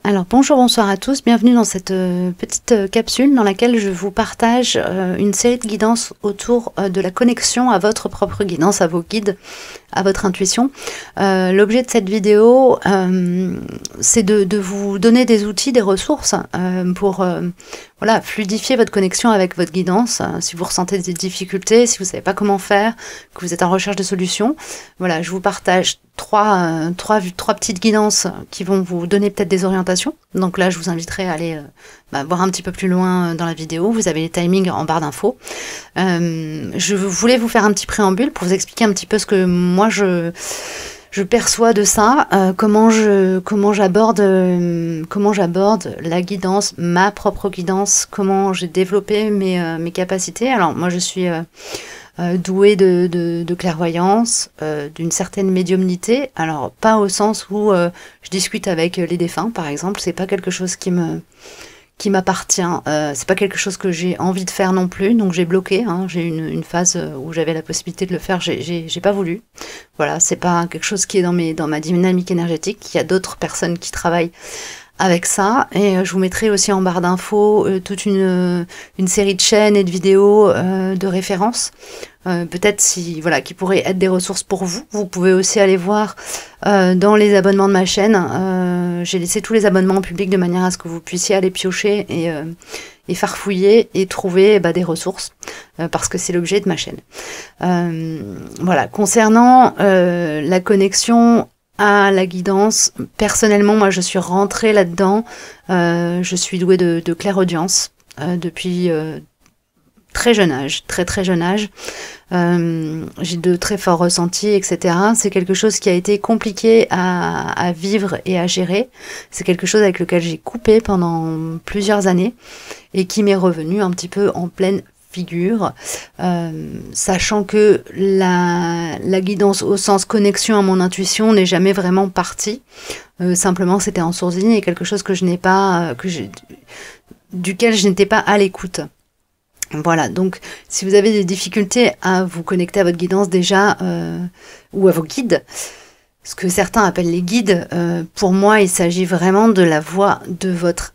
Alors bonjour, bonsoir à tous, bienvenue dans cette petite capsule dans laquelle je vous partage une série de guidances autour de la connexion à votre propre guidance, à vos guides, à votre intuition. L'objet de cette vidéo, c'est de vous donner des outils, des ressources pour voilà, fluidifier votre connexion avec votre guidance. Si vous ressentez des difficultés, si vous ne savez pas comment faire, que vous êtes en recherche de solutions, voilà, je vous partage trois petites guidances qui vont vous donner peut-être des orientations. Donc là, je vous inviterai à aller voir un petit peu plus loin dans la vidéo. Vous avez les timings en barre d'infos. Je voulais vous faire un petit préambule pour vous expliquer un petit peu ce que moi je perçois de ça, comment j'aborde la guidance, ma propre guidance, comment j'ai développé mes capacités. Alors moi je suis douée de clairvoyance, d'une certaine médiumnité. Alors pas au sens où je discute avec les défunts par exemple, c'est pas quelque chose qui m'appartient, c'est pas quelque chose que j'ai envie de faire non plus, donc j'ai bloqué, hein. J'ai eu une phase où j'avais la possibilité de le faire, j'ai pas voulu. Voilà, c'est pas quelque chose qui est dans ma dynamique énergétique. Il y a d'autres personnes qui travaillent avec ça, et je vous mettrai aussi en barre d'infos toute une série de chaînes et de vidéos de référence, peut-être qui pourraient être des ressources pour vous. Vous pouvez aussi aller voir dans les abonnements de ma chaîne, j'ai laissé tous les abonnements en public de manière à ce que vous puissiez aller piocher et farfouiller et trouver des ressources, parce que c'est l'objet de ma chaîne. Voilà, concernant la connexion à la guidance, personnellement, moi je suis rentrée là-dedans, je suis douée de clairaudience depuis très jeune âge, très jeune âge. J'ai de très forts ressentis, etc. C'est quelque chose qui a été compliqué à vivre et à gérer. C'est quelque chose avec lequel j'ai coupé pendant plusieurs années et qui m'est revenu un petit peu en pleine figure, sachant que la guidance au sens connexion à mon intuition n'est jamais vraiment partie. Simplement, c'était en sourdine et quelque chose que je n'ai pas, duquel je n'étais pas à l'écoute. Voilà, donc si vous avez des difficultés à vous connecter à votre guidance déjà, ou à vos guides, ce que certains appellent les guides, pour moi il s'agit vraiment de la voix de votre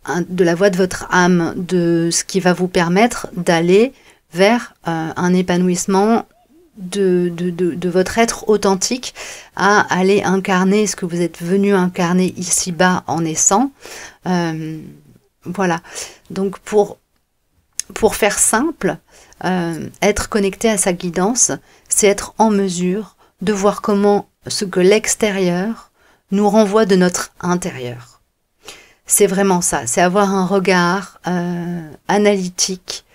âme, de ce qui va vous permettre d'aller vers un épanouissement de votre être authentique, à aller incarner ce que vous êtes venu incarner ici-bas en naissant. Voilà, donc pour faire simple, être connecté à sa guidance, c'est être en mesure de voir comment ce que l'extérieur nous renvoie de notre intérieur. C'est vraiment ça, c'est avoir un regard analytique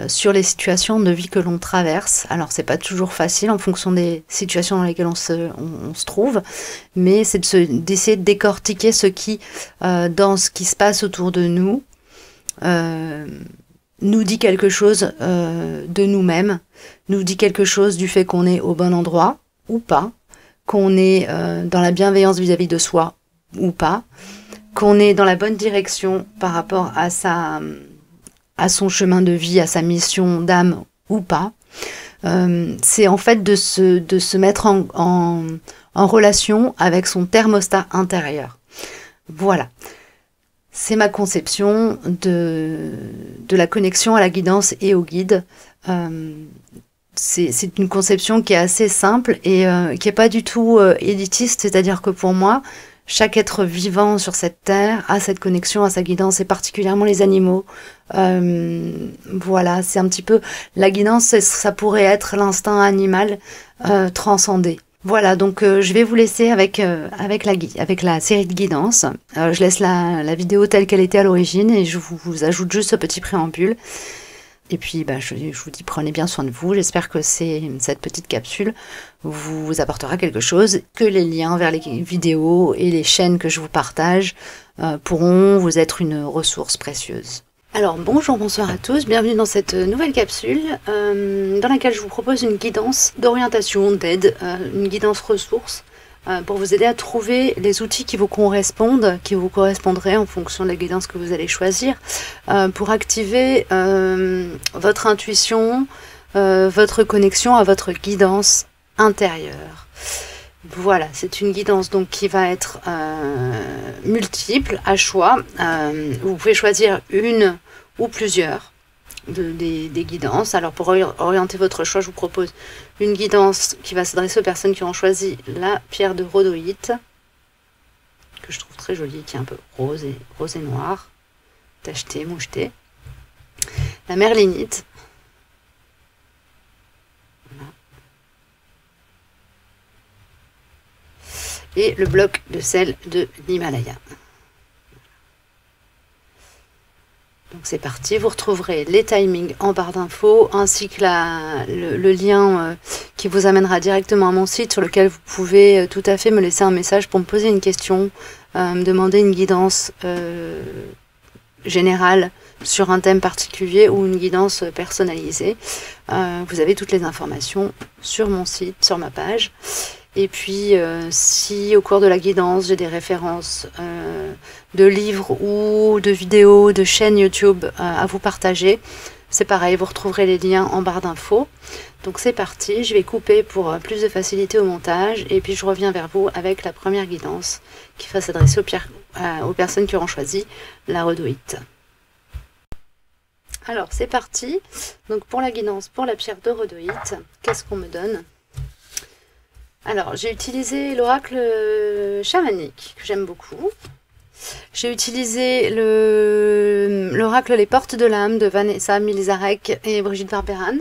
sur les situations de vie que l'on traverse. Alors c'est pas toujours facile en fonction des situations dans lesquelles on se trouve, mais c'est d'essayer de décortiquer ce qui, dans ce qui se passe autour de nous, nous dit quelque chose de nous-mêmes, nous dit quelque chose du fait qu'on est au bon endroit ou pas, qu'on est dans la bienveillance vis-à-vis de soi ou pas, qu'on est dans la bonne direction par rapport à son chemin de vie, à sa mission d'âme ou pas. C'est en fait de se mettre en relation avec son thermostat intérieur. Voilà. C'est ma conception de la connexion à la guidance et au guide. C'est une conception qui est assez simple et qui n'est pas du tout élitiste, c'est-à-dire que pour moi, chaque être vivant sur cette terre a cette connexion à sa guidance, et particulièrement les animaux. Voilà, c'est un petit peu... La guidance, ça pourrait être l'instinct animal transcendé. Voilà, donc je vais vous laisser avec la série de guidances. Je laisse la vidéo telle qu'elle était à l'origine et je vous ajoute juste ce petit préambule. Et puis je vous dis, prenez bien soin de vous. J'espère que cette petite capsule vous apportera quelque chose, que les liens vers les vidéos et les chaînes que je vous partage pourront vous être une ressource précieuse. Alors bonjour, bonsoir à tous, bienvenue dans cette nouvelle capsule dans laquelle je vous propose une guidance d'orientation, d'aide, une guidance ressource pour vous aider à trouver les outils qui vous correspondent, qui vous correspondraient en fonction de la guidance que vous allez choisir, pour activer votre intuition, votre connexion à votre guidance intérieure. Voilà, c'est une guidance donc qui va être multiple, à choix. Vous pouvez choisir une ou plusieurs des guidances. Alors pour orienter votre choix, je vous propose une guidance qui va s'adresser aux personnes qui ont choisi la pierre de rhodoïte, que je trouve très jolie, qui est un peu rose et noir, tacheté, moucheté. La merlinite. Voilà. Et le bloc de sel de l'Himalaya. Donc c'est parti, vous retrouverez les timings en barre d'infos ainsi que le lien qui vous amènera directement à mon site, sur lequel vous pouvez tout à fait me laisser un message pour me poser une question, me demander une guidance générale sur un thème particulier ou une guidance personnalisée. Vous avez toutes les informations sur mon site, sur ma page. Et puis, si au cours de la guidance, j'ai des références de livres ou de vidéos, de chaînes YouTube à vous partager, c'est pareil, vous retrouverez les liens en barre d'infos. Donc c'est parti, je vais couper pour plus de facilité au montage, et puis je reviens vers vous avec la première guidance qui va s'adresser aux personnes qui auront choisi la rhodoïte. Alors c'est parti, donc pour la guidance pour la pierre de rhodoïte, qu'est-ce qu'on me donne ? Alors, j'ai utilisé l'oracle chamanique, que j'aime beaucoup. J'ai utilisé l'oracle Les Portes de l'âme de Vanessa Milzarek et Brigitte Barberan.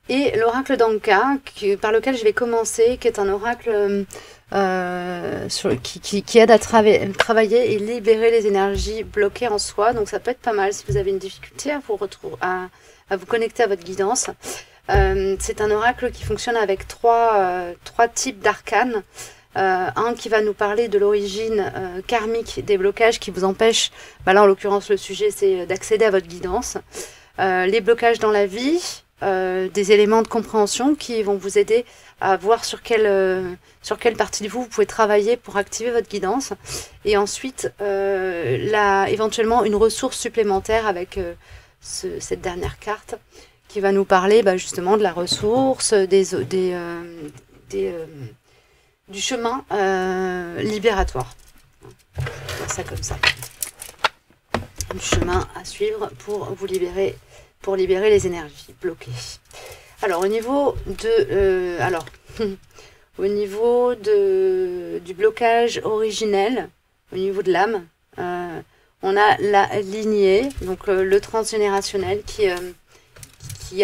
Et l'oracle d'Anka, par lequel je vais commencer, qui est un oracle qui aide à travailler et libérer les énergies bloquées en soi. Donc ça peut être pas mal si vous avez une difficulté à vous connecter à votre guidance. C'est un oracle qui fonctionne avec trois types d'arcanes. Un qui va nous parler de l'origine karmique des blocages qui vous empêchent, là en l'occurrence le sujet c'est d'accéder à votre guidance, les blocages dans la vie, des éléments de compréhension qui vont vous aider à voir sur quelle partie de vous pouvez travailler pour activer votre guidance, et ensuite éventuellement une ressource supplémentaire avec cette dernière carte qui va nous parler justement de la ressource, du chemin libératoire. Ça comme ça. Du chemin à suivre pour vous libérer, les énergies bloquées. Alors au niveau du blocage originel, au niveau de l'âme, on a la lignée, donc le transgénérationnel qui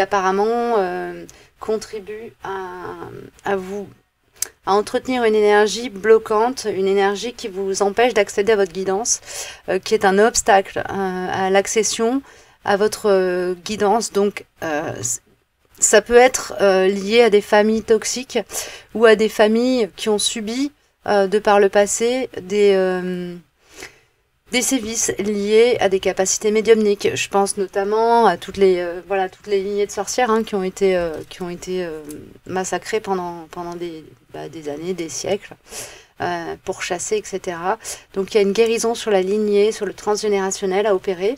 apparemment contribue à entretenir une énergie bloquante, une énergie qui vous empêche d'accéder à votre guidance, qui est un obstacle à l'accession à votre guidance. Donc ça peut être lié à des familles toxiques ou à des familles qui ont subi de par le passé des sévices liés à des capacités médiumniques. Je pense notamment à toutes les lignées de sorcières qui ont été massacrées pendant des années, des siècles, pour chasser, etc. Donc il y a une guérison sur la lignée, sur le transgénérationnel à opérer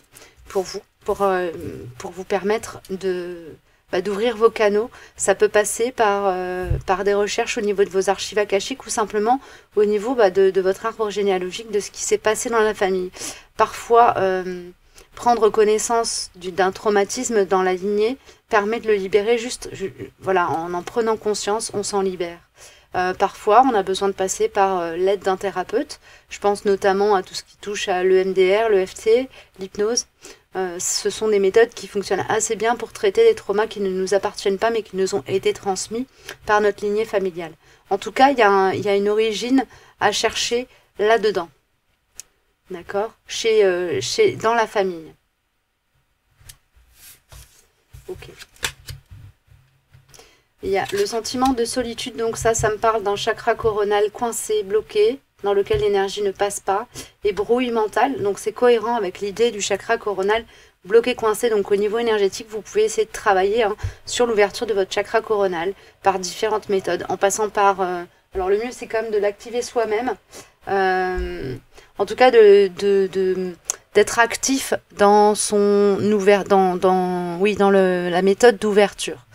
pour vous, pour vous permettre d'ouvrir vos canaux. Ça peut passer par des recherches au niveau de vos archives akashiques ou simplement au niveau de votre arbre généalogique, de ce qui s'est passé dans la famille. Parfois, prendre connaissance d'un traumatisme dans la lignée permet de le libérer en prenant conscience, on s'en libère. Parfois, on a besoin de passer par l'aide d'un thérapeute. Je pense notamment à tout ce qui touche à l'EMDR, l'EFT, l'hypnose. Ce sont des méthodes qui fonctionnent assez bien pour traiter des traumas qui ne nous appartiennent pas mais qui nous ont été transmis par notre lignée familiale. En tout cas, il y a une origine à chercher là-dedans. D'accord ? Dans la famille. Ok. Il y a le sentiment de solitude, donc ça me parle d'un chakra coronal coincé, bloqué, dans lequel l'énergie ne passe pas, et brouille mentale, donc c'est cohérent avec l'idée du chakra coronal bloqué, coincé. Donc au niveau énergétique, vous pouvez essayer de travailler sur l'ouverture de votre chakra coronal par différentes méthodes, en passant par... alors le mieux c'est quand même de l'activer soi-même, en tout cas d'être actif dans la méthode d'ouverture.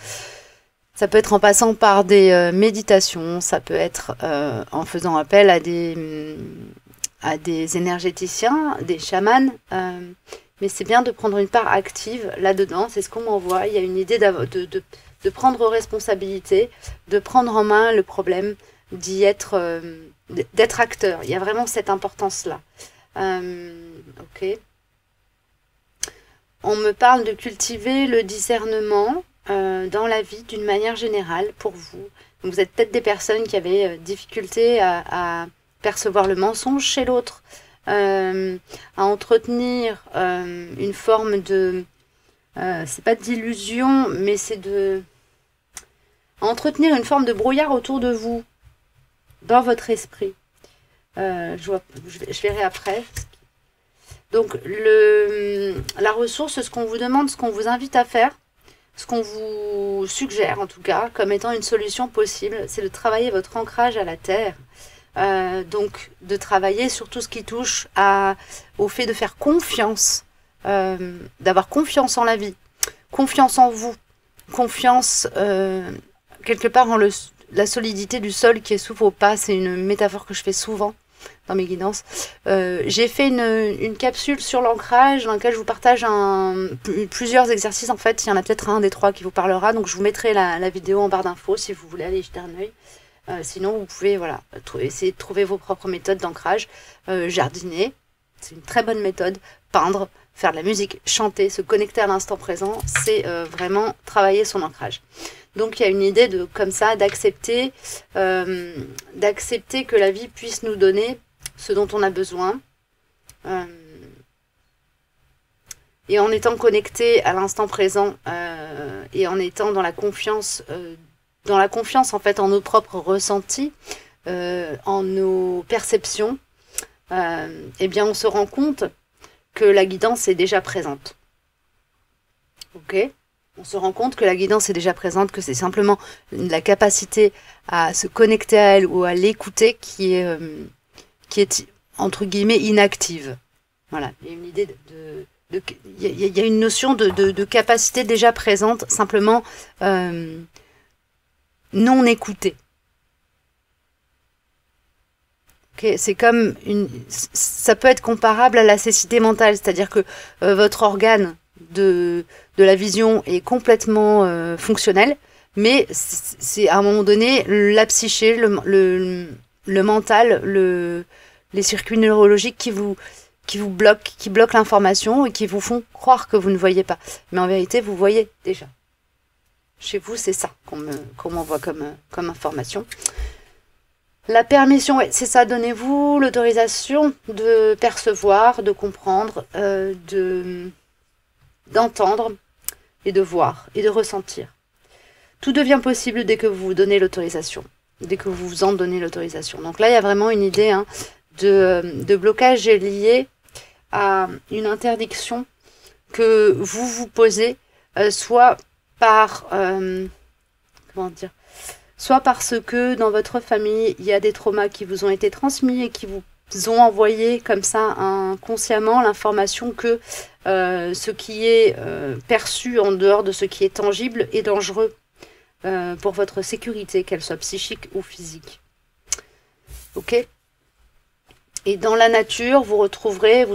Ça peut être en passant par des méditations, ça peut être en faisant appel à des énergéticiens, des chamans, mais c'est bien de prendre une part active là-dedans, c'est ce qu'on m'envoie. Il y a une idée de prendre responsabilité, de prendre en main le problème, d'y être, d'être acteur. Il y a vraiment cette importance-là. Ok. On me parle de cultiver le discernement dans la vie d'une manière générale pour vous. Donc vous êtes peut-être des personnes qui avaient difficulté à percevoir le mensonge chez l'autre, à entretenir une forme de... c'est pas d'illusion, mais c'est de... à entretenir une forme de brouillard autour de vous, dans votre esprit. Je verrai après. Donc la ressource, ce qu'on vous demande, ce qu'on vous invite à faire, ce qu'on vous suggère en tout cas, comme étant une solution possible, c'est de travailler votre ancrage à la terre. Donc de travailler sur tout ce qui touche au fait de faire confiance, d'avoir confiance en la vie, confiance en vous, confiance quelque part en la solidité du sol qui est sous vos pas. C'est une métaphore que je fais souvent dans mes guidances. J'ai fait une capsule sur l'ancrage dans laquelle je vous partage plusieurs exercices. En fait, il y en a peut-être un des 3 qui vous parlera, donc je vous mettrai la vidéo en barre d'infos si vous voulez aller y jeter un œil. Sinon, vous pouvez essayer de trouver vos propres méthodes d'ancrage. Jardiner, c'est une très bonne méthode. Peindre, faire de la musique, chanter, se connecter à l'instant présent, c'est vraiment travailler son ancrage. Donc il y a une idée comme ça d'accepter que la vie puisse nous donner ce dont on a besoin. Et en étant connecté à l'instant présent et en étant dans la confiance en fait en nos propres ressentis, en nos perceptions, eh bien on se rend compte que la guidance est déjà présente. Ok ? On se rend compte que la guidance est déjà présente, que c'est simplement la capacité à se connecter à elle ou à l'écouter qui est entre guillemets inactive. Voilà, il y a une idée il y a une notion de capacité déjà présente, simplement non écoutée. Okay, c'est comme ça peut être comparable à la cécité mentale, c'est-à-dire que votre organe de la vision est complètement fonctionnel, mais c'est à un moment donné la psyché, le mental, les circuits neurologiques qui bloquent l'information et qui vous font croire que vous ne voyez pas. Mais en vérité, vous voyez déjà. Chez vous, c'est ça qu'on m'envoie comme information. La permission, ouais, c'est ça, donnez-vous l'autorisation de percevoir, de comprendre, d'entendre et de voir et de ressentir. Tout devient possible dès que vous vous donnez l'autorisation, dès que vous vous en donnez l'autorisation. Donc là, il y a vraiment une idée de blocage lié à une interdiction que vous vous posez, soit par... soit parce que dans votre famille, il y a des traumas qui vous ont été transmis et qui vous ont envoyé comme ça inconsciemment l'information que ce qui est perçu en dehors de ce qui est tangible est dangereux pour votre sécurité, qu'elle soit psychique ou physique. Ok ? Et dans la nature, vous trouverez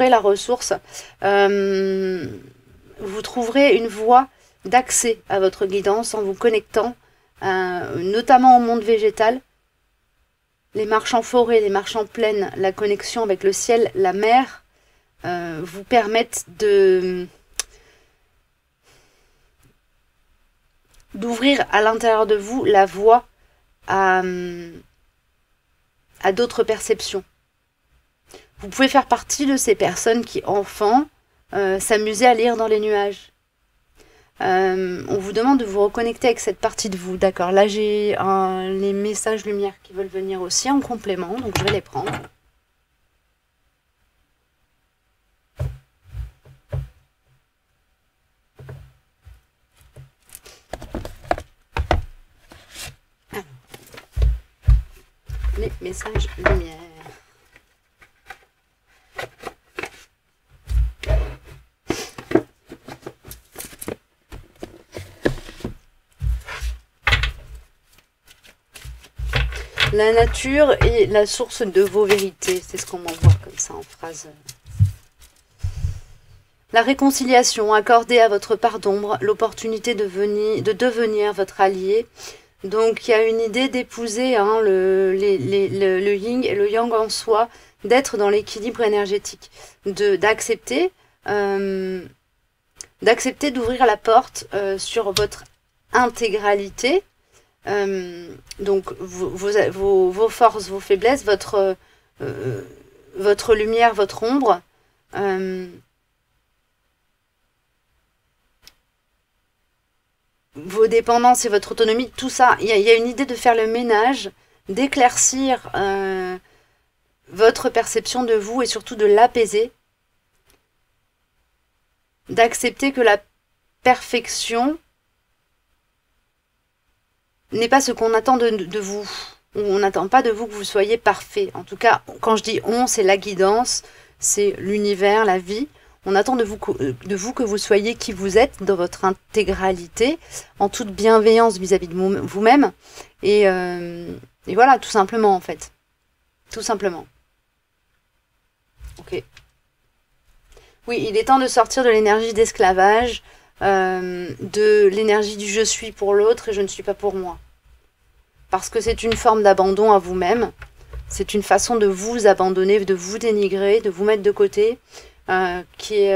la ressource, vous trouverez une voie d'accès à votre guidance en vous connectant notamment au monde végétal. Les marches en forêt, les marches en plaine, la connexion avec le ciel, la mer, vous permettent d'ouvrir à l'intérieur de vous la voie à d'autres perceptions. Vous pouvez faire partie de ces personnes qui, enfants, s'amusaient à lire dans les nuages. On vous demande de vous reconnecter avec cette partie de vous. D'accord, là j'ai les messages lumière qui veulent venir aussi en complément, donc je vais les prendre. Alors, les messages lumière. La nature est la source de vos vérités. C'est ce qu'on m'envoie comme ça en phrase. La réconciliation, accorder à votre part d'ombre l'opportunité de devenir votre allié. Donc il y a une idée d'épouser hein, le yin et le yang en soi, d'être dans l'équilibre énergétique, d'accepter d'ouvrir la porte sur votre intégralité. Donc vos forces, vos faiblesses, votre lumière, votre ombre. Vos dépendances et votre autonomie, tout ça, il y a une idée de faire le ménage, d'éclaircir votre perception de vous et surtout de l'apaiser, d'accepter que la perfection n'est pas ce qu'on attend de vous. On n'attend pas de vous que vous soyez parfait. En tout cas, quand je dis on, c'est la guidance, c'est l'univers, la vie. On attend de vous que vous soyez qui vous êtes dans votre intégralité, en toute bienveillance vis-à-vis de vous-même. Et voilà, tout simplement en fait. Tout simplement. Ok. Oui, il est temps de sortir de l'énergie d'esclavage, de l'énergie du je suis pour l'autre et je ne suis pas pour moi. Parce que c'est une forme d'abandon à vous-même. C'est une façon de vous abandonner, de vous dénigrer, de vous mettre de côté. Qui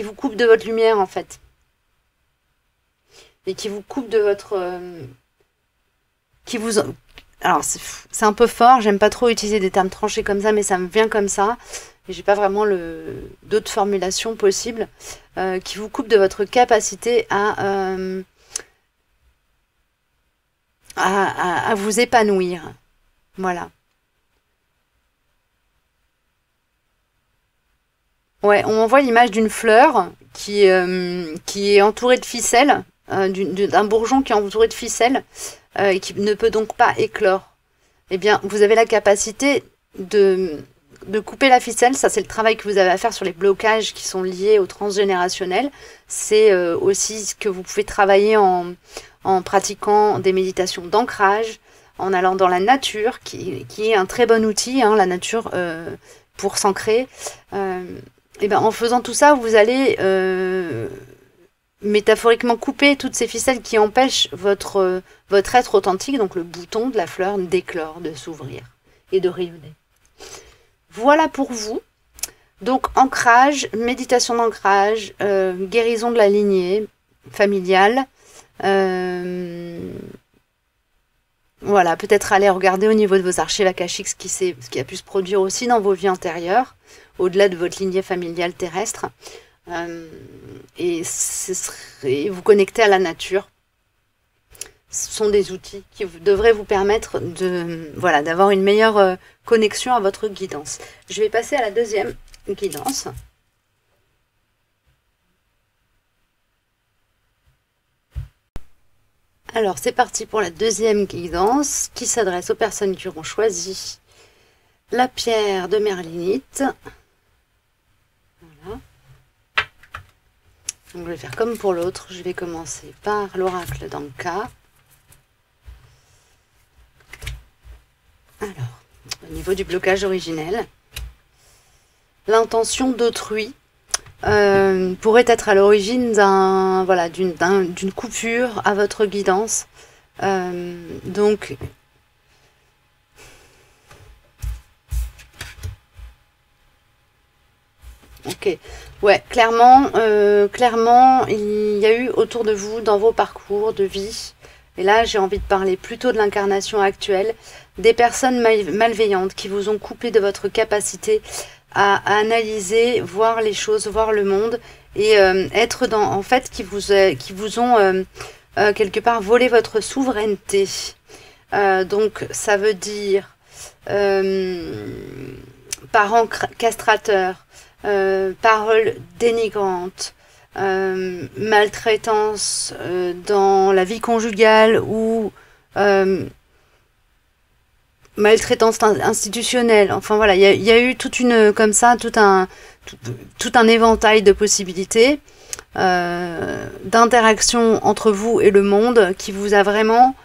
vous coupe de votre lumière en fait et qui vous coupe de votre alors c'est un peu fort, j'aime pas trop utiliser des termes tranchés comme ça, mais ça me vient comme ça et j'ai pas vraiment d'autres formulations possibles, qui vous coupe de votre capacité à vous épanouir. Voilà. Ouais, on m'envoie l'image d'une fleur qui est entourée de ficelles, d'un bourgeon qui est entouré de ficelles et qui ne peut donc pas éclore. Eh bien, vous avez la capacité de couper la ficelle. Ça, c'est le travail que vous avez à faire sur les blocages qui sont liés au transgénérationnel. C'est aussi ce que vous pouvez travailler en pratiquant des méditations d'ancrage, en allant dans la nature, qui est un très bon outil, hein, la nature, pour s'ancrer. Et ben, en faisant tout ça, vous allez métaphoriquement couper toutes ces ficelles qui empêchent votre être authentique, donc le bouton de la fleur, d'éclore, de s'ouvrir et de rayonner. Voilà pour vous. Donc ancrage, méditation d'ancrage, guérison de la lignée familiale. Voilà, peut-être aller regarder au niveau de vos archives akashiques ce qui a pu se produire aussi dans vos vies antérieures, au-delà de votre lignée familiale terrestre, et vous connecter à la nature. Ce sont des outils qui devraient vous permettre d'avoir une meilleure connexion à votre guidance. Je vais passer à la deuxième guidance. Alors, c'est parti pour la deuxième guidance qui s'adresse aux personnes qui auront choisi la pierre de merlinite. Voilà. Donc, je vais faire comme pour l'autre. Je vais commencer par l'oracle d'Anka. Alors, au niveau du blocage originel, l'intention d'autrui pourrait être à l'origine d'une coupure à votre guidance. Donc, ok, ouais, clairement, il y a eu autour de vous, dans vos parcours de vie, et là j'ai envie de parler plutôt de l'incarnation actuelle, des personnes malveillantes qui vous ont coupé de votre capacité à analyser, voir les choses, voir le monde, et être en fait, qui vous ont quelque part volé votre souveraineté. Donc ça veut dire parents castrateurs, paroles dénigrantes, maltraitance dans la vie conjugale ou maltraitance institutionnelle. Enfin voilà, il y a eu toute une comme ça, tout un éventail de possibilités d'interaction entre vous et le monde qui vous a vraiment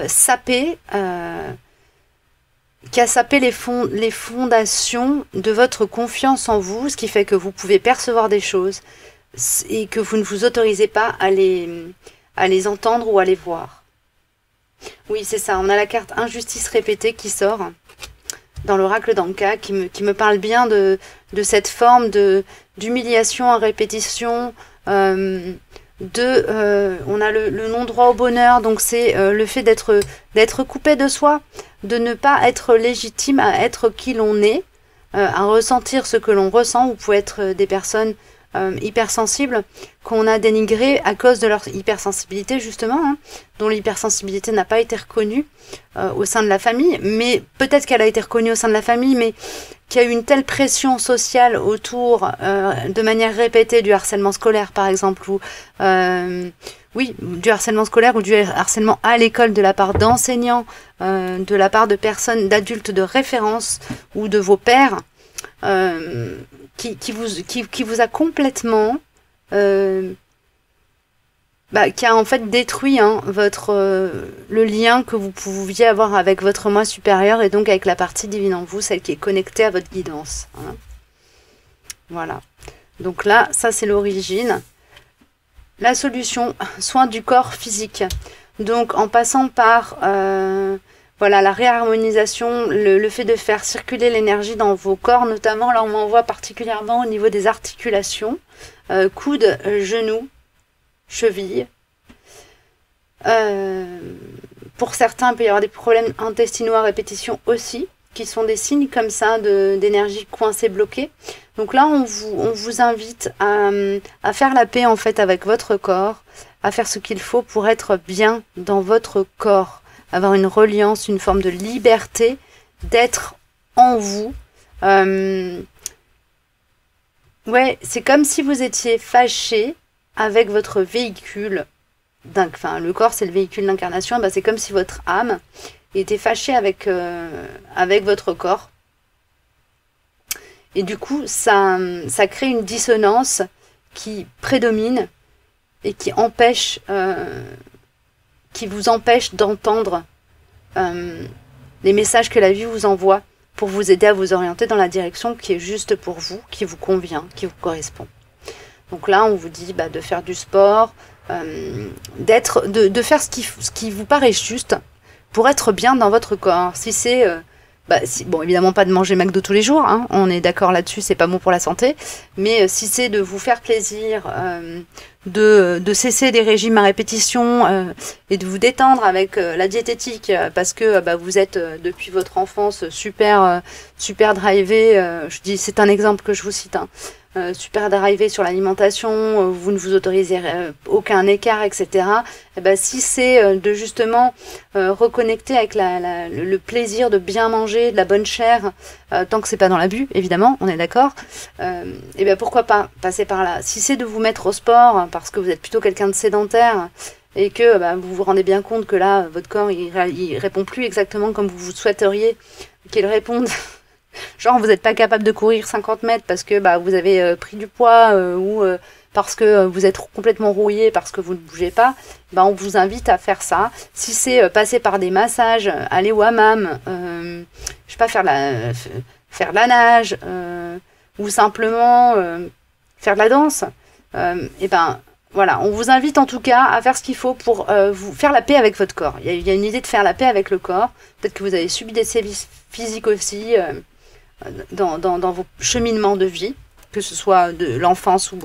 sapé qui a sapé les fondations de votre confiance en vous, ce qui fait que vous pouvez percevoir des choses et que vous ne vous autorisez pas à les entendre ou à les voir. Oui, c'est ça, on a la carte injustice répétée qui sort dans l'oracle d'Anka, qui me parle bien de cette forme d'humiliation à répétition, on a le non-droit au bonheur, donc c'est le fait d'être coupé de soi, de ne pas être légitime à être qui l'on est, à ressentir ce que l'on ressent. Vous pouvez être des personnes hypersensibles qu'on a dénigrées à cause de leur hypersensibilité justement, hein, dont l'hypersensibilité n'a pas été reconnue au sein de la famille, mais peut-être qu'elle a été reconnue au sein de la famille, mais qu'il y a eu une telle pression sociale autour de manière répétée du harcèlement scolaire par exemple, ou oui, du harcèlement scolaire ou du harcèlement à l'école de la part d'enseignants, de la part de personnes, d'adultes de référence ou de vos pairs, qui vous a complètement qui a en fait détruit le lien que vous pouviez avoir avec votre moi supérieur et donc avec la partie divine en vous, celle qui est connectée à votre guidance. Hein. Voilà. Donc là, ça c'est l'origine. La solution, soin du corps physique. Donc en passant par voilà, la réharmonisation, le fait de faire circuler l'énergie dans vos corps, notamment là on m'envoie particulièrement au niveau des articulations, coudes, genoux, chevilles. Pour certains, il peut y avoir des problèmes intestinaux à répétition aussi, qui sont des signes comme ça d'énergie coincée, bloquée. Donc là, on vous invite à faire la paix en fait avec votre corps, à faire ce qu'il faut pour être bien dans votre corps, avoir une reliance, une forme de liberté d'être en vous. Ouais, c'est comme si vous étiez fâché avec votre véhicule. Enfin, le corps, c'est le véhicule d'incarnation. Bah, c'est comme si votre âme était fâchée avec votre corps. Et du coup, ça crée une dissonance qui prédomine et qui vous empêche d'entendre les messages que la vie vous envoie pour vous aider à vous orienter dans la direction qui est juste pour vous, qui vous convient, qui vous correspond. Donc là, on vous dit de faire du sport, de faire ce qui vous paraît juste pour être bien dans votre corps. Si c'est bon, évidemment pas de manger McDo tous les jours, hein, on est d'accord là-dessus, c'est pas bon pour la santé, mais si c'est de vous faire plaisir, de cesser des régimes à répétition et de vous détendre avec la diététique, parce que vous êtes depuis votre enfance super drivé, je dis, c'est un exemple que je vous cite, hein, super drivé sur l'alimentation, vous ne vous autorisez aucun écart, etc. Si c'est de justement reconnecter avec le plaisir de bien manger, de la bonne chair, tant que c'est pas dans l'abus, évidemment, on est d'accord, pourquoi pas passer par là. Si c'est de vous mettre au sport, parce que vous êtes plutôt quelqu'un de sédentaire, et que vous vous rendez bien compte que là, votre corps, il répond plus exactement comme vous souhaiteriez qu'il réponde. Genre, vous n'êtes pas capable de courir 50 mètres parce que vous avez pris du poids ou parce que vous êtes complètement rouillé parce que vous ne bougez pas, on vous invite à faire ça. Si c'est passer par des massages, aller au hammam, je sais pas, faire de la nage, ou simplement faire de la danse, voilà, on vous invite en tout cas à faire ce qu'il faut pour vous faire la paix avec votre corps. Il y a une idée de faire la paix avec le corps. Peut-être que vous avez subi des sévices physiques aussi dans vos cheminements de vie, que ce soit de l'enfance ou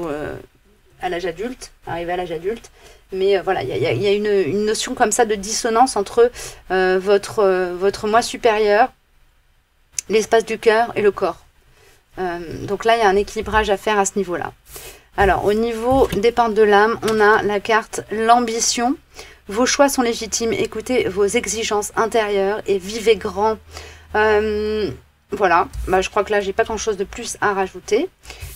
à l'âge adulte, arrivé à l'âge adulte. Mais voilà, il y a une notion comme ça de dissonance entre votre moi supérieur, l'espace du cœur et le corps. Donc là, il y a un équilibrage à faire à ce niveau-là. Alors, au niveau des portes de l'âme, on a la carte l'ambition. Vos choix sont légitimes, écoutez vos exigences intérieures et vivez grand. Voilà, je crois que là, j'ai pas grand-chose de plus à rajouter.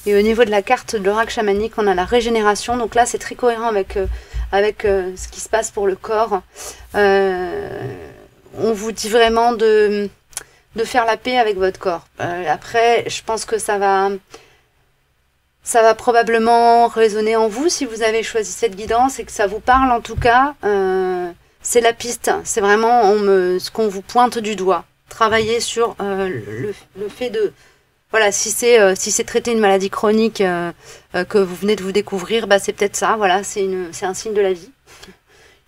Et au niveau de la carte de l'oracle chamanique, on a la régénération. Donc là, c'est très cohérent avec ce qui se passe pour le corps. On vous dit vraiment de faire la paix avec votre corps. Après, je pense que ça va probablement résonner en vous si vous avez choisi cette guidance et que ça vous parle en tout cas. C'est la piste, c'est vraiment ce qu'on vous pointe du doigt. travailler sur le fait de... Voilà, si c'est traiter une maladie chronique que vous venez de vous découvrir, bah c'est peut-être ça, voilà, c'est un signe de la vie.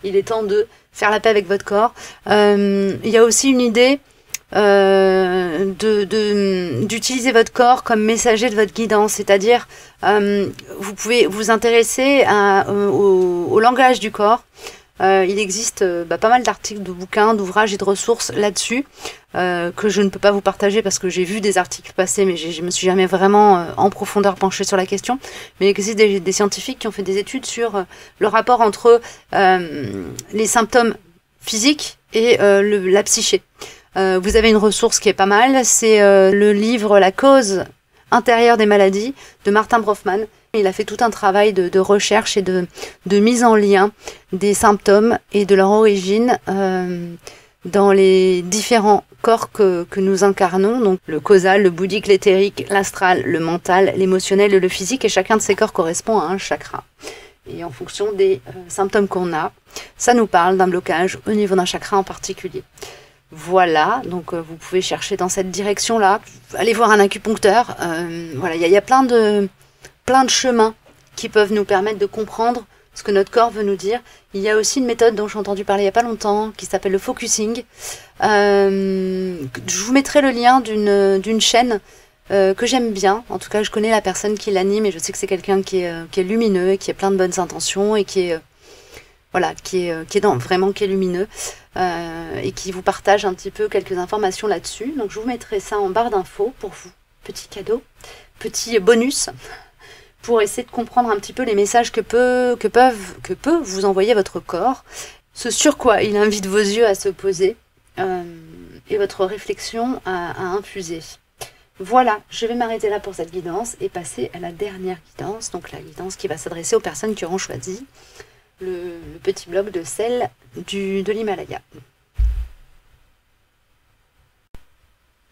Il est temps de faire la paix avec votre corps. Il y a aussi une idée d'utiliser votre corps comme messager de votre guidance, c'est-à-dire vous pouvez vous intéresser au langage du corps. Il existe pas mal d'articles, de bouquins, d'ouvrages et de ressources là-dessus que je ne peux pas vous partager parce que j'ai vu des articles passer, mais je me suis jamais vraiment en profondeur penchée sur la question. Mais il existe des scientifiques qui ont fait des études sur le rapport entre les symptômes physiques et la psyché. Vous avez une ressource qui est pas mal, c'est le livre La cause intérieure des maladies de Martin Brofman. Il a fait tout un travail de recherche et de mise en lien des symptômes et de leur origine dans les différents corps que nous incarnons, donc le causal, le bouddhique, l'éthérique, l'astral, le mental, l'émotionnel et le physique, et chacun de ces corps correspond à un chakra. Et en fonction des symptômes qu'on a, ça nous parle d'un blocage au niveau d'un chakra en particulier. Voilà, donc vous pouvez chercher dans cette direction-là, allez voir un acupuncteur, voilà, il y a plein de chemins qui peuvent nous permettre de comprendre ce que notre corps veut nous dire. Il y a aussi une méthode dont j'ai entendu parler il n'y a pas longtemps, qui s'appelle le focusing. Je vous mettrai le lien d'une chaîne que j'aime bien. En tout cas, je connais la personne qui l'anime et je sais que c'est quelqu'un qui est lumineux, qui a plein de bonnes intentions et qui est lumineux et qui vous partage un petit peu quelques informations là-dessus. Donc je vous mettrai ça en barre d'infos pour vous. Petit cadeau, petit bonus, pour essayer de comprendre un petit peu les messages que peut vous envoyer votre corps, ce sur quoi il invite vos yeux à se poser et votre réflexion à infuser. Voilà, je vais m'arrêter là pour cette guidance et passer à la dernière guidance, donc la guidance qui va s'adresser aux personnes qui auront choisi le petit bloc de sel de l'Himalaya.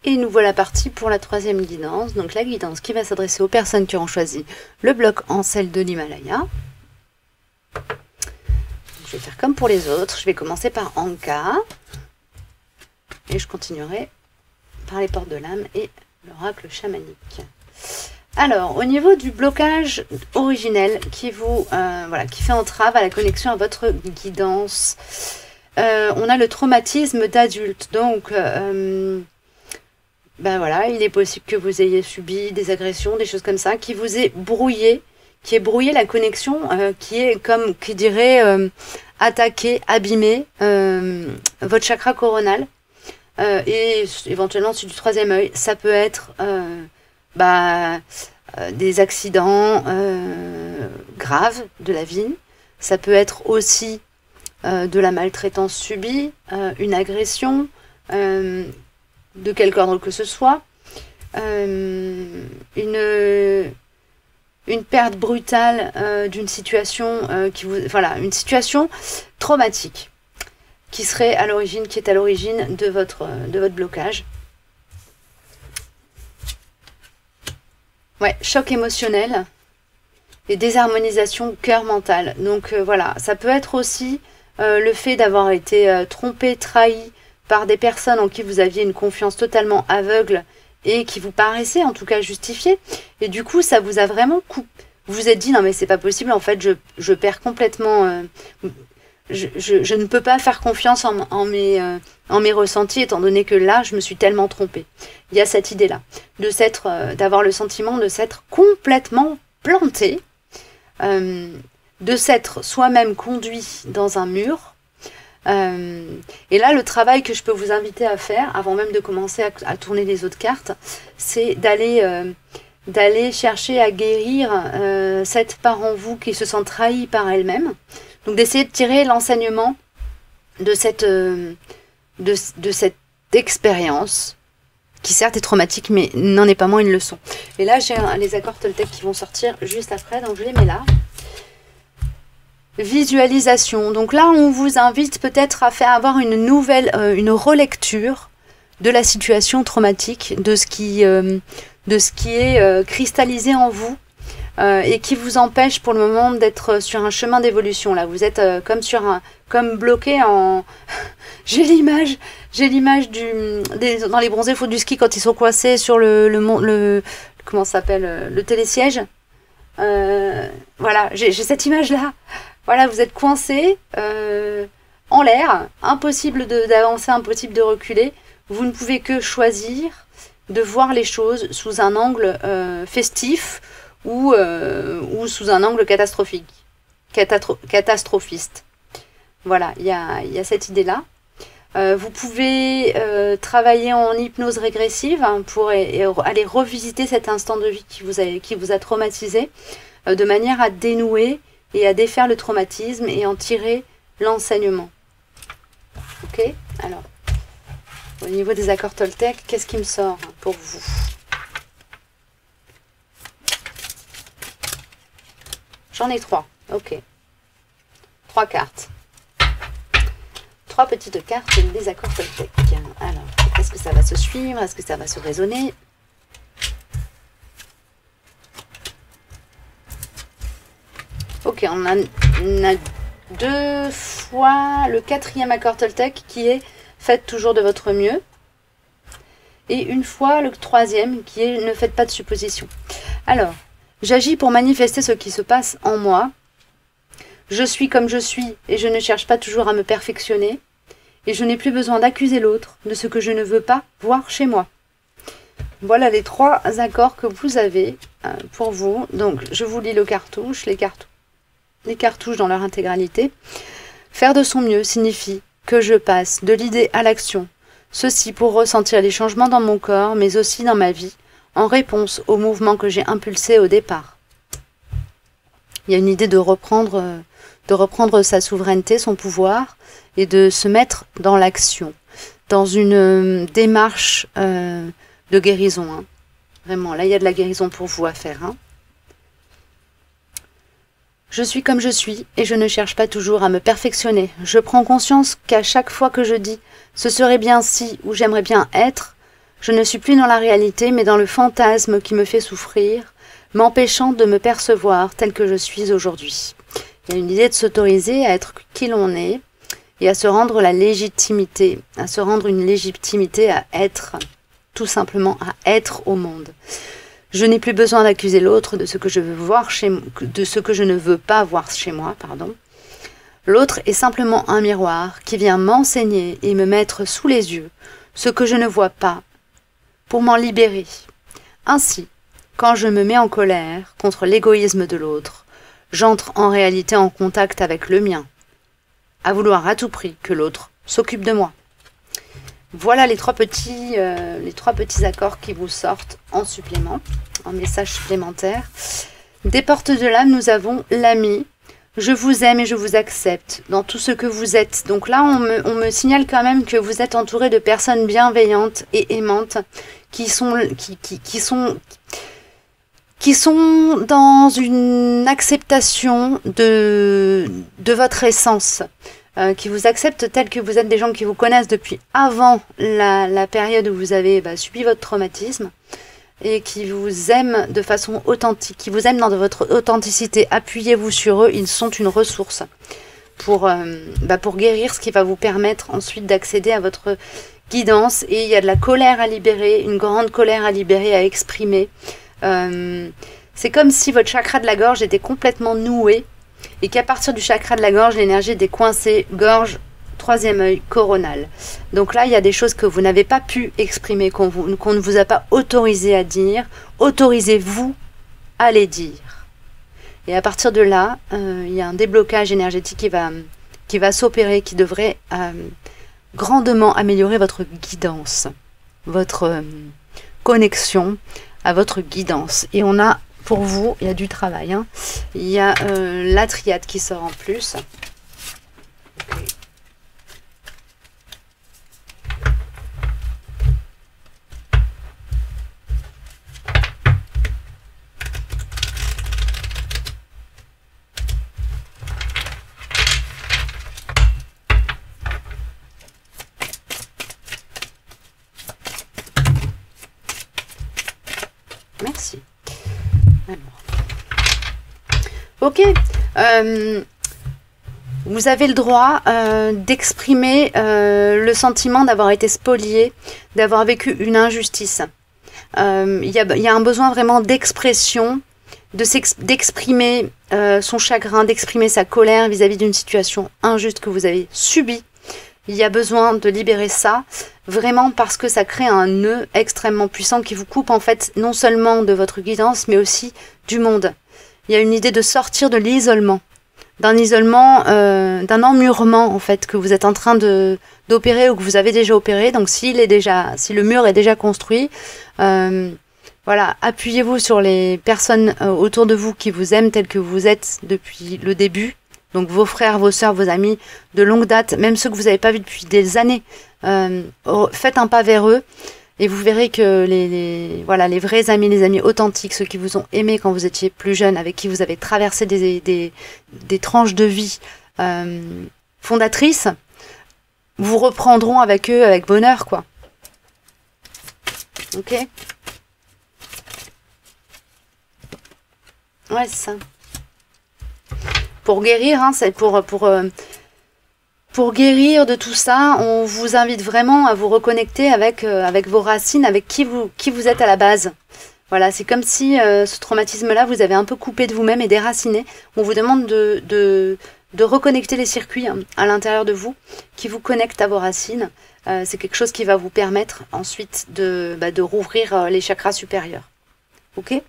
Et nous voilà partis pour la troisième guidance, donc la guidance qui va s'adresser aux personnes qui auront choisi le bloc en sel de l'Himalaya. Je vais faire comme pour les autres, je vais commencer par Anka, et je continuerai par les portes de l'âme et l'oracle chamanique. Alors, au niveau du blocage originel qui fait entrave à la connexion à votre guidance, on a le traumatisme d'adulte, donc... il est possible que vous ayez subi des agressions, des choses comme ça, qui vous aient brouillé, la connexion, qui dirait attaquer, abîmer votre chakra coronal et éventuellement celui du troisième œil. Ça peut être des accidents graves de la vie, ça peut être aussi de la maltraitance subie, une agression, de quelque ordre que ce soit, une perte brutale d'une situation une situation traumatique qui est à l'origine de votre blocage. Ouais, choc émotionnel et désharmonisation cœur-mental. Donc ça peut être aussi le fait d'avoir été trompé, trahi par des personnes en qui vous aviez une confiance totalement aveugle et qui vous paraissaient en tout cas justifiées. Et du coup, ça vous a vraiment coupé. Vous vous êtes dit, non mais c'est pas possible, en fait, je perds complètement... Je ne peux pas faire confiance en mes ressentis, étant donné que là, je me suis tellement trompée. Il y a cette idée-là, d'avoir le sentiment de s'être complètement planté, de s'être soi-même conduit dans un mur. Et là, le travail que je peux vous inviter à faire, avant même de commencer à tourner les autres cartes, c'est d'aller chercher à guérir cette part en vous qui se sent trahie par elle-même. Donc d'essayer de tirer l'enseignement de cette expérience, qui certes est traumatique, mais n'en est pas moins une leçon. Et là, j'ai les accords Toltec qui vont sortir juste après, donc je les mets là. Visualisation. Donc là, on vous invite peut-être à avoir une relecture de la situation traumatique, de ce qui est cristallisé en vous, et qui vous empêche pour le moment d'être sur un chemin d'évolution. Là, vous êtes comme bloqué en... J'ai l'image dans les bronzés faux du ski quand ils sont coincés sur comment ça s'appelle, le télésiège. Voilà, j'ai cette image-là. Voilà, vous êtes coincé en l'air, impossible d'avancer, impossible de reculer. Vous ne pouvez que choisir de voir les choses sous un angle festif ou sous un angle catastrophiste. Voilà, il y a cette idée-là. Vous pouvez travailler en hypnose régressive pour aller revisiter cet instant de vie qui vous a traumatisé, de manière à dénouer et à défaire le traumatisme et en tirer l'enseignement. Ok? Alors, au niveau des accords Toltec, qu'est-ce qui me sort pour vous? J'en ai 3. Ok. 3 cartes. 3 petites cartes des accords Toltec. Alors, est-ce que ça va se suivre? Est-ce que ça va se résonner? Ok, on a 2 fois le 4e accord Toltec qui est « Faites toujours de votre mieux ». Et une fois le 3e qui est « Ne faites pas de suppositions ». Alors, j'agis pour manifester ce qui se passe en moi. Je suis comme je suis et je ne cherche pas toujours à me perfectionner. Et je n'ai plus besoin d'accuser l'autre de ce que je ne veux pas voir chez moi. Voilà les 3 accords que vous avez pour vous. Donc, je vous lis le cartouche, les cartouches dans leur intégralité. Faire de son mieux signifie que je passe de l'idée à l'action. Ceci pour ressentir les changements dans mon corps, mais aussi dans ma vie, en réponse au mouvement que j'ai impulsé au départ. Il y a une idée de reprendre sa souveraineté, son pouvoir, et de se mettre dans l'action, dans une démarche de guérison. Hein. Vraiment, là, il y a de la guérison pour vous à faire. Hein. Je suis comme je suis et je ne cherche pas toujours à me perfectionner. Je prends conscience qu'à chaque fois que je dis « ce serait bien si » ou « j'aimerais bien être », je ne suis plus dans la réalité mais dans le fantasme qui me fait souffrir, m'empêchant de me percevoir tel que je suis aujourd'hui. Il y a une idée de s'autoriser à être qui l'on est et à se rendre une légitimité à être, tout simplement à être au monde. Je n'ai plus besoin d'accuser l'autre de ce que je ne veux pas voir chez moi, pardon. L'autre est simplement un miroir qui vient m'enseigner et me mettre sous les yeux ce que je ne vois pas pour m'en libérer. Ainsi, quand je me mets en colère contre l'égoïsme de l'autre, j'entre en réalité en contact avec le mien, à vouloir à tout prix que l'autre s'occupe de moi. Voilà les 3 petits accords qui vous sortent en supplément, en message supplémentaire. Des portes de l'âme, nous avons l'ami. Je vous aime et je vous accepte dans tout ce que vous êtes. Donc là, on me signale quand même que vous êtes entouré de personnes bienveillantes et aimantes qui sont dans une acceptation de votre essence. Qui vous acceptent tel que vous êtes, des gens qui vous connaissent depuis avant la période où vous avez subi votre traumatisme et qui vous aiment de façon authentique, qui vous aiment dans votre authenticité. Appuyez-vous sur eux, ils sont une ressource pour guérir, ce qui va vous permettre ensuite d'accéder à votre guidance. Et il y a de la colère à libérer, une grande colère à libérer, à exprimer. C'est comme si votre chakra de la gorge était complètement noué et qu'à partir du chakra de la gorge, l'énergie était coincée, gorge, 3e œil, coronal. Donc là, il y a des choses que vous n'avez pas pu exprimer, qu'on ne vous a pas autorisé à dire. Autorisez-vous à les dire. Et à partir de là, il y a un déblocage énergétique qui va s'opérer, qui devrait grandement améliorer votre guidance, votre connexion à votre guidance. Et on a, pour vous, il y a du travail. Hein. Il y a la triade qui sort en plus. Okay. Merci. Alors, Ok. Vous avez le droit d'exprimer le sentiment d'avoir été spolié, d'avoir vécu une injustice. Il y a un besoin vraiment d'expression, d'exprimer son chagrin, d'exprimer sa colère vis-à-vis d'une situation injuste que vous avez subie. Il y a besoin de libérer ça, vraiment parce que ça crée un nœud extrêmement puissant qui vous coupe en fait non seulement de votre guidance, mais aussi du monde. Il y a une idée de sortir de l'isolement, d'un isolement, d'un emmurement en fait que vous êtes en train d'opérer ou que vous avez déjà opéré. Donc si le mur est déjà construit, voilà, appuyez-vous sur les personnes autour de vous qui vous aiment tels que vous êtes depuis le début. Donc vos frères, vos sœurs, vos amis de longue date, même ceux que vous n'avez pas vus depuis des années, faites un pas vers eux et vous verrez que les vrais amis, les amis authentiques, ceux qui vous ont aimé quand vous étiez plus jeune, avec qui vous avez traversé des tranches de vie fondatrices, vous reprendront avec eux avec bonheur, quoi. Ok? Ouais, c'est ça. Pour guérir, hein, c'est pour guérir de tout ça, on vous invite vraiment à vous reconnecter avec vos racines, avec qui vous êtes à la base. Voilà, c'est comme si ce traumatisme-là, vous avez un peu coupé de vous-même et déraciné. On vous demande de reconnecter les circuits à l'intérieur de vous, qui vous connectent à vos racines. C'est quelque chose qui va vous permettre ensuite de rouvrir les chakras supérieurs. Ok ?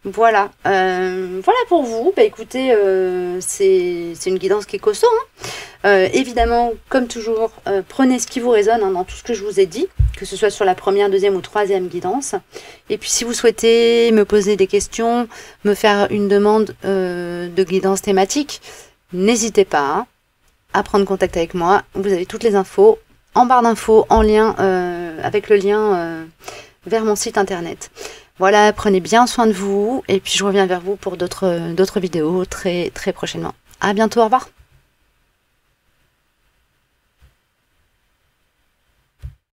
Voilà, voilà pour vous. Bah écoutez, c'est une guidance qui est costaud, hein. Évidemment, comme toujours, prenez ce qui vous résonne dans tout ce que je vous ai dit, que ce soit sur la première, deuxième ou troisième guidance. Et puis si vous souhaitez me poser des questions, me faire une demande de guidance thématique, n'hésitez pas à prendre contact avec moi. Vous avez toutes les infos en barre d'infos, en lien avec le lien vers mon site internet. Voilà, prenez bien soin de vous et puis je reviens vers vous pour d'autres vidéos très très prochainement. À bientôt, au revoir.